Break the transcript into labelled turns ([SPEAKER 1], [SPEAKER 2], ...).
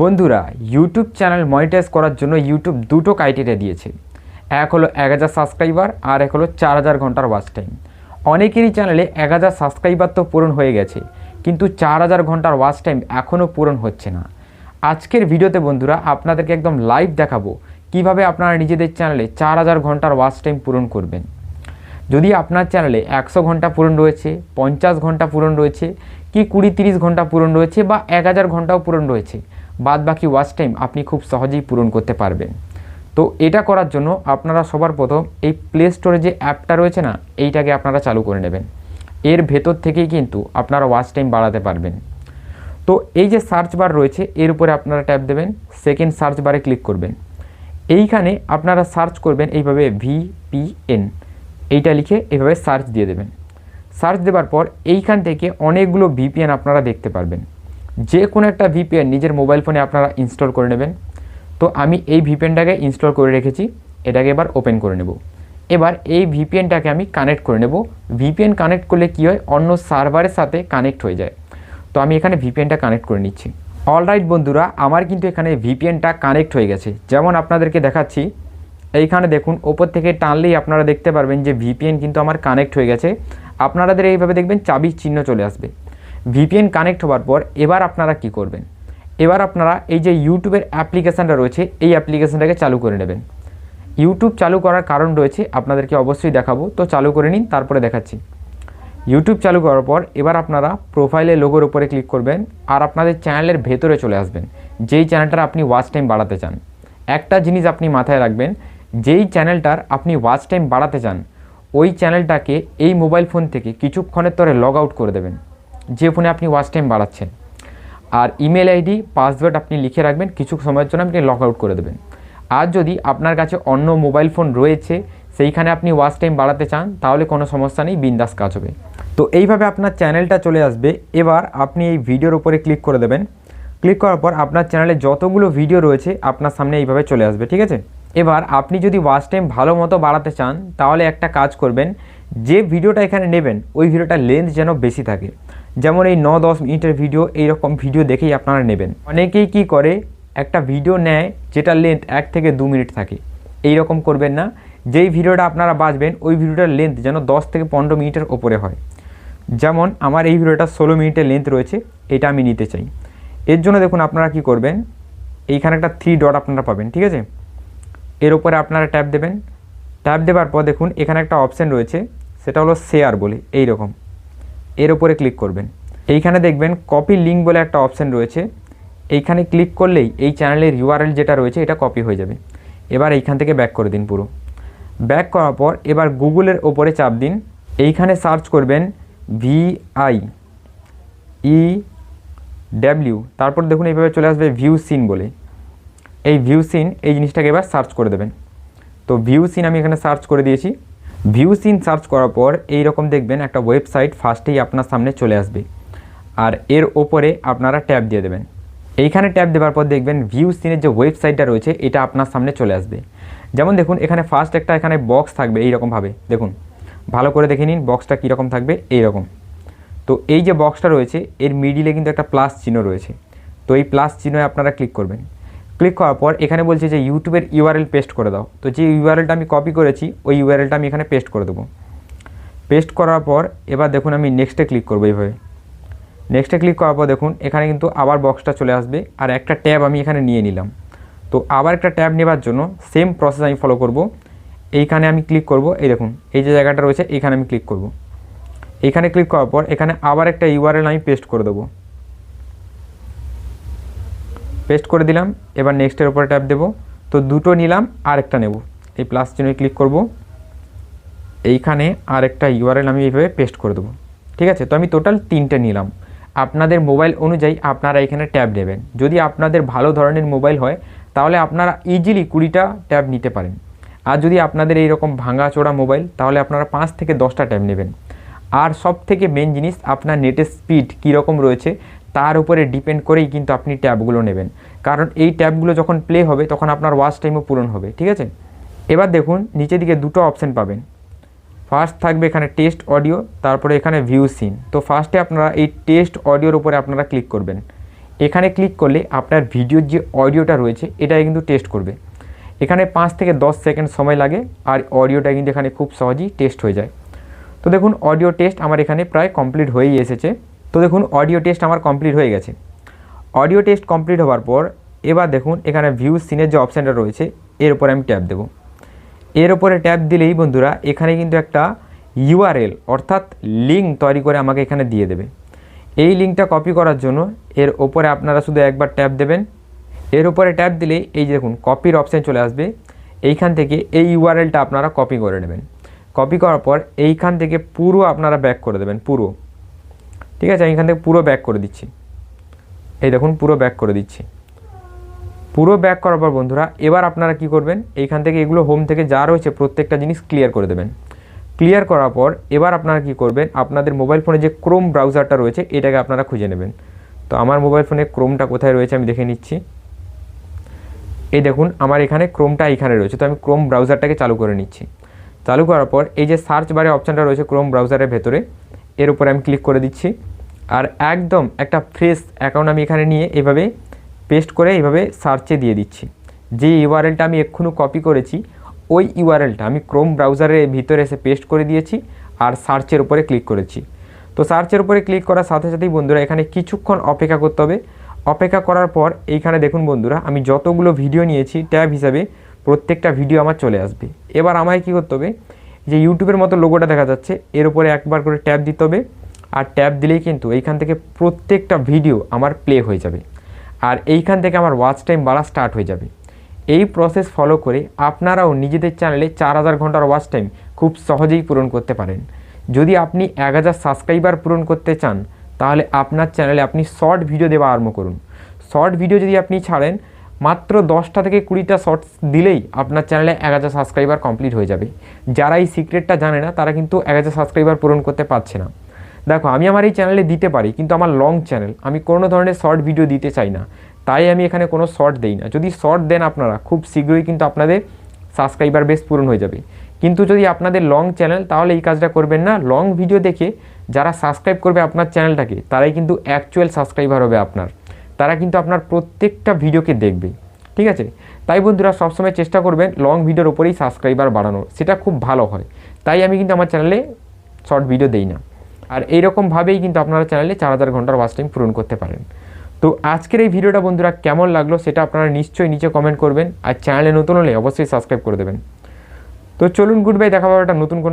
[SPEAKER 1] বন্ধুরা, YouTube channel monetize করার জন্য ইউটিউব দুটো ক্রাইটেরিয়া দিয়েছে। এক হলো 1000 সাবস্ক্রাইবার আর এক হলো 4000 ঘন্টার ওয়াচ টাইম। অনেকেরই চ্যানেলে 1000 সাবস্ক্রাইবার তো পূরণ হয়ে গেছে, কিন্তু 4000 ঘন্টার ওয়াচ টাইম এখনও পূরণ হচ্ছে না। আজকের ভিডিওতে বন্ধুরা আপনাদেরকে একদম লাইভ দেখাবো কিভাবে আপনারা নিজেদের চ্যানেলে 4000 ঘন্টার ওয়াচ টাইম পূরণ করবেন। যদি আপনার চ্যানেলে 100 ঘন্টা পূরণ রয়েছে, 50 ঘন্টা পূরণ রয়েছে, কি 20-30 ঘন্টা পূরণ রয়েছে বা 1000 ঘন্টাও পূরণ রয়েছে, বাদ বাকি ওয়াচ টাইম আপনি খুব সহজেই পূরণ করতে পারবেন। তো এটা করার জন্য আপনারা সবার প্রথম এই প্লে স্টোরে যে অ্যাপটা রয়েছে না, এইটাকে আপনারা চালু করে নেবেন। এর ভেতর থেকেই কিন্তু আপনারা ওয়াচ টাইম বাড়াতে পারবেন। তো এই যে সার্চ বার রয়েছে এর উপরে আপনারা ট্যাপ দেবেন, সেকেন্ড সার্চ বারে ক্লিক করবেন। এইখানে আপনারা সার্চ করবেন এইভাবে VPN, এইটা লিখে এইভাবে সার্চ দিয়ে দেবেন। সার্চ দেওয়ার পর এইখান থেকে অনেকগুলো VPN আপনারা দেখতে পারবেন। যে কোনো একটা VPN নিজের মোবাইল ফোনে আপনারা ইনস্টল করে নেবেন। তো আমি এই VPNটাকে ইনস্টল করে রেখেছি, এটাকে এবার ওপেন করে নেব। এবার এই VPNটাকে আমি কানেক্ট করে নেব। VPN কানেক্ট করলে কী হয়, অন্য সার্ভারের সাথে কানেক্ট হয়ে যায়। তো আমি এখানে VPNটা কানেক্ট করে নিচ্ছি। অলরাইট বন্ধুরা, আমার কিন্তু এখানে VPNটা কানেক্ট হয়ে গেছে। যেমন আপনাদেরকে দেখাচ্ছি, এইখানে দেখুন ওপর থেকে টানলেই আপনারা দেখতে পারবেন যে VPN কিন্তু আমার কানেক্ট হয়ে গেছে। আপনাদের এইভাবে দেখবেন চাবির চিহ্ন চলে আসবে। VPN কানেক্ট হওয়ার পর এবার আপনারা কি করবেন, এবার আপনারা এই যে ইউটিউবের অ্যাপ্লিকেশানটা রয়েছে এই অ্যাপ্লিকেশানটাকে চালু করে নেবেন। ইউটিউব চালু করার কারণ রয়েছে, আপনাদেরকে অবশ্যই দেখাবো, তো চালু করে নিন, তারপরে দেখাচ্ছি। ইউটিউব চালু করার পর এবার আপনারা প্রোফাইলে লোগোর উপরে ক্লিক করবেন আর আপনাদের চ্যানেলের ভেতরে চলে আসবেন, যেই চ্যানেলটার আপনি ওয়াচ টাইম বাড়াতে চান। একটা জিনিস আপনি মাথায় রাখবেন, যেই চ্যানেলটার আপনি ওয়াচ টাইম বাড়াতে চান ওই চ্যানেলটাকে এই মোবাইল ফোন থেকে কিছুক্ষণের তরে লগ আউট করে দেবেন, যে ফোনে আপনি ওয়াচ টাইম বাড়াচ্ছেন। আর ইমেল আইডি পাসওয়ার্ড আপনি লিখে রাখবেন, কিছু সময়ের জন্য আপনি লগ আউট করে দেবেন। আর যদি আপনার কাছে অন্য মোবাইল ফোন রয়েছে সেইখানে আপনি ওয়াচ টাইম বাড়াতে চান, তাহলে কোনো সমস্যা নেই, বিন্দাস কাজ হবে। তো এইভাবে আপনার চ্যানেলটা চলে আসবে। এবার আপনি এই ভিডিওর উপরে ক্লিক করে দেবেন। ক্লিক করার পর আপনার চ্যানেলে যতগুলো ভিডিও রয়েছে আপনার সামনে এইভাবে চলে আসবে, ঠিক আছে। এবার আপনি যদি ওয়াচ টাইম ভালো মতো বাড়াতে চান তাহলে একটা কাজ করবেন, যে ভিডিওটা এখানে নেবেন ওই ভিডিওটার লেন্থ যেন বেশি থাকে। যেমন এই 9-10 মিনিটের ভিডিও, এইরকম ভিডিও দেখেই আপনারা নেবেন। অনেকেই কি করে, একটা ভিডিও নেয় যেটা লেন্থ 1 থেকে 2 মিনিট থাকে, এই রকম করবেন না। যেই ভিডিওটা আপনারা বাছবেন ওই ভিডিওটার লেন্থ যেন 10 থেকে 15 মিনিটের ওপরে হয়। যেমন আমার এই ভিডিওটা 16 মিনিটের লেন্থ রয়েছে, এটা আমি নিতে চাই। এর জন্য দেখুন আপনারা কি করবেন, এইখানে একটা 3 ডট আপনারা পাবেন, ঠিক আছে। এর উপরে আপনারা ট্যাপ দেবেন। ট্যাপ দেওয়ার পর দেখুন এখানে একটা অপশান রয়েছে, সেটা হলো শেয়ার বলে, এই রকম এর উপরে ক্লিক করবেন। এইখানে দেখবেন কপি লিঙ্ক বলে একটা অপশান রয়েছে, এইখানে ক্লিক করলেই এই চ্যানেলের URL যেটা রয়েছে এটা কপি হয়ে যাবে। এবার এইখান থেকে ব্যাক করে দিন পুরো। ব্যাক করার পর এবার গুগলের ওপরে চাপ দিন, এইখানে সার্চ করবেন VIEW, তারপর দেখুন এইভাবে চলে আসবে ভিউ সিন বলে। এই ভিউ সিন এই জিনিসটাকে এবার সার্চ করে দেবেন। তো ভিউ সিন আমি এখানে সার্চ করে দিয়েছি। ভিউ সিন সার্চ করার পর এই রকম দেখবেন একটা ওয়েবসাইট ফার্স্টেই আপনার সামনে চলে আসবে, আর এর ওপরে আপনারা ট্যাপ দিয়ে দেবেন। এইখানে ট্যাপ দেওয়ার পর দেখবেন ভিউ সিনের যে ওয়েবসাইটটা রয়েছে এটা আপনার সামনে চলে আসবে। যেমন দেখুন এখানে ফার্স্ট একটা এখানে বক্স থাকবে এইরকমভাবে, দেখুন ভালো করে দেখে নিন বক্সটা কীরকম থাকবে, এইরকম। তো এই যে বক্সটা রয়েছে এর মিডিলে কিন্তু একটা প্লাস চিহ্ন রয়েছে, তো এই প্লাস চিহ্নে আপনারা ক্লিক করবেন। ক্লিক করার পর এখানে বলছে যে ইউটিউবের URL পেস্ট করে দাও। তো যে URLটা আমি কপি করেছি ওই URLটা আমি এখানে পেস্ট করে দেবো। পেস্ট করার পর এবার দেখুন আমি নেক্সটে ক্লিক করবো। এইভাবে নেক্সটে ক্লিক করার পর দেখুন এখানে কিন্তু আবার বক্সটা চলে আসবে, আর একটা ট্যাব আমি এখানে নিয়ে নিলাম। তো আবার একটা ট্যাব নেবার জন্য সেম প্রসেস আমি ফলো করব। এইখানে আমি ক্লিক করব, এই দেখুন এই যে জায়গাটা রয়েছে এইখানে আমি ক্লিক করব। এইখানে ক্লিক করার পর এখানে আবার একটা URL আমি পেস্ট করে দেবো। পেস্ট করে দিলাম। এবার নেক্সটের উপরে ট্যাপ দেবো। তো দুটো নিলাম, আর একটা নেব, এই প্লাস চিহ্নে ক্লিক করব। এইখানে আর একটা URL আমি এইভাবে পেস্ট করে দেবো, ঠিক আছে। তো আমি টোটাল 3টে নিলাম। আপনাদের মোবাইল অনুযায়ী আপনারা এখানে ট্যাব নেবেন। যদি আপনাদের ভালো ধরনের মোবাইল হয় তাহলে আপনারা ইজিলি 20টা ট্যাব নিতে পারেন। আর যদি আপনাদের এইরকম ভাঙাচোড়া মোবাইল তাহলে আপনারা 5 থেকে 10টা ট্যাব নেবেন। আর সব থেকে মেন জিনিস আপনার নেটের স্পিড কীরকম রয়েছে তার উপরে ডিপেন্ড করেই কিন্তু আপনি ট্যাবগুলো নেবেন, কারণ এই ট্যাবগুলো যখন প্লে হবে তখন আপনার ওয়াচ টাইমও পূরণ হবে, ঠিক আছে। এবার দেখুন নিচের দিকে দুটো অপশান পাবেন। ফার্স্ট থাকবে এখানে টেস্ট অডিও, তারপরে এখানে ভিউ সিন। তো ফার্স্টে আপনারা এই টেস্ট অডিওর উপরে আপনারা ক্লিক করবেন। এখানে ক্লিক করলে আপনার ভিডিওর যে অডিওটা রয়েছে এটা কিন্তু টেস্ট করবে। এখানে 5 থেকে 10 সেকেন্ড সময় লাগে, আর অডিওটা কিন্তু এখানে খুব সহজেই টেস্ট হয়ে যায়। তো দেখুন অডিও টেস্ট আমার এখানে প্রায় কমপ্লিট হয়েই এসেছে। তো দেখুন অডিও টেস্ট আমার কমপ্লিট হয়ে গেছে। অডিও টেস্ট কমপ্লিট হওয়ার পর এবার দেখুন এখানে ভিউ সিনের যে অপশানটা রয়েছে এর উপরে আমি ট্যাপ দেবো। এর উপরে ট্যাপ দিলেই বন্ধুরা এখানে কিন্তু একটা ইউআরএল অর্থাৎ লিঙ্ক তৈরি করে আমাকে এখানে দিয়ে দেবে। এই লিঙ্কটা কপি করার জন্য এর ওপরে আপনারা শুধু একবার ট্যাপ দেবেন। এর উপরে ট্যাপ দিলেই এই যে দেখুন কপির অপশান চলে আসবে। এইখান থেকে এই ইউআরএলটা আপনারা কপি করে নেবেন। কপি করার পর এইখান থেকে পুরো আপনারা ব্যাক করে দেবেন, পুরো। ঠিক আছে, এইখান থেকে পুরো ব্যাক করে দিচ্ছি। এই দেখুন পুরো ব্যাক করে দিচ্ছি। পুরো ব্যাক করার পর বন্ধুরা এবার আপনারা কি করবেন, এইখান থেকে এগুলো হোম থেকে যা রয়েছে প্রত্যেকটা জিনিস ক্লিয়ার করে দেবেন। ক্লিয়ার করার পর এবার আপনারা কি করবেন, আপনাদের মোবাইল ফোনে যে ক্রোম ব্রাউজারটা রয়েছে এটাকে আপনারা খুঁজে নেবেন। তো আমার মোবাইল ফোনে ক্রোমটা কোথায় রয়েছে আমি দেখে নিচ্ছি। এই দেখুন আমার এখানে ক্রোমটা এইখানে রয়েছে। তো আমি ক্রোম ব্রাউজারটাকে চালু করে নিচ্ছি। চালু করার পর এই যে সার্চ বারে অপশানটা রয়েছে ক্রোম ব্রাউজারের ভেতরে, এর উপরে আমি ক্লিক করে দিচ্ছি। আর একদম একটা ফ্রেশ অ্যাকাউন্ট আমি এখানে নিয়ে এভাবে পেস্ট করে এইভাবে সার্চে দিয়ে দিচ্ছি। যে ইউআরএলটা আমি এক্ষুনি কপি করেছি ওই ইউআরএলটা আমি ক্রোম ব্রাউজারের ভিতরে এসে পেস্ট করে দিয়েছি আর সার্চের উপরে ক্লিক করেছি। তো সার্চের উপরে ক্লিক করার সাথে সাথেই বন্ধুরা এখানে কিছুক্ষণ অপেক্ষা করতে হবে। অপেক্ষা করার পর এইখানে দেখুন বন্ধুরা আমি যতগুলো ভিডিও নিয়েছি ট্যাব হিসাবে প্রত্যেকটা ভিডিও আমার চলে আসবে। এবার আমায় কী করতে হবে, যে ইউটিউবের মতো লোগোটা দেখা যাচ্ছে এর উপরে একবার করে ট্যাপ দিতে হবে। আর ট্যাপ দিলেই কিন্তু এইখান থেকে প্রত্যেকটা ভিডিও আমার প্লে হয়ে যাবে, আর এইখান থেকে আমার ওয়াচ টাইম বাড়া স্টার্ট হয়ে যাবে। এই প্রসেস ফলো করে আপনারাও নিজেদের চ্যানেলে 4000 ঘন্টার ওয়াচ টাইম খুব সহজেই পূরণ করতে পারেন। যদি আপনি 1000 সাবস্ক্রাইবার পূরণ করতে চান তাহলে আপনার চ্যানেলে আপনি শর্ট ভিডিও দেওয়া আরম্ভ করুন। শর্ট ভিডিও যদি আপনি ছাড়েন মাত্র 10টা থেকে 20টা শর্টস দিলেই আপনার চ্যানেলে 1000 সাবস্ক্রাইবার কমপ্লিট হয়ে যাবে। যারা এই সিক্রেটটা জানে না তারা কিন্তু 1000 সাবস্ক্রাইবার পূরণ করতে পারছে না। দেখো আমি আমার এই চ্যানেলে দিতে পারি, কিন্তু আমার লং চ্যানেল, আমি কোনো ধরনের শর্ট ভিডিও দিতে চাই না, তাই আমি এখানে কোনো শর্ট দেই না। যদি শর্ট দেন আপনারা খুব শীঘ্রই কিন্তু আপনাদের সাবস্ক্রাইবার বেস পূরণ হয়ে যাবে। কিন্তু যদি আপনাদের লং চ্যানেল তাহলে এই কাজটা করবেন না। লং ভিডিও দেখে যারা সাবস্ক্রাইব করবে আপনার চ্যানেলটাকে তারাই কিন্তু অ্যাকচুয়াল সাবস্ক্রাইবার হবে আপনার, তারা কিন্তু আপনার প্রত্যেকটা ভিডিওকে দেখবে। ঠিক আছে, তাই বন্ধুরা সবসময় চেষ্টা করবেন লং ভিডিওর ওপরেই সাবস্ক্রাইবার বাড়ানোর, সেটা খুব ভালো হয়। তাই আমি কিন্তু আমার চ্যানেলে শর্ট ভিডিও দেই না। আর এইরকমভাবেই কিন্তু আপনারা চ্যানেলে 4000 ঘন্টার ওয়াচ টাইম পূরণ করতে পারেন। তো আজকের এই ভিডিওটা বন্ধুরা কেমন লাগলো সেটা আপনারা নিশ্চয়ই নিচে কমেন্ট করবেন, আর চ্যানেলে নতুন হলে অবশ্যই সাবস্ক্রাইব করে দেবেন। তো চলুন গুড বাই, দেখা হবে একটা নতুন কোনো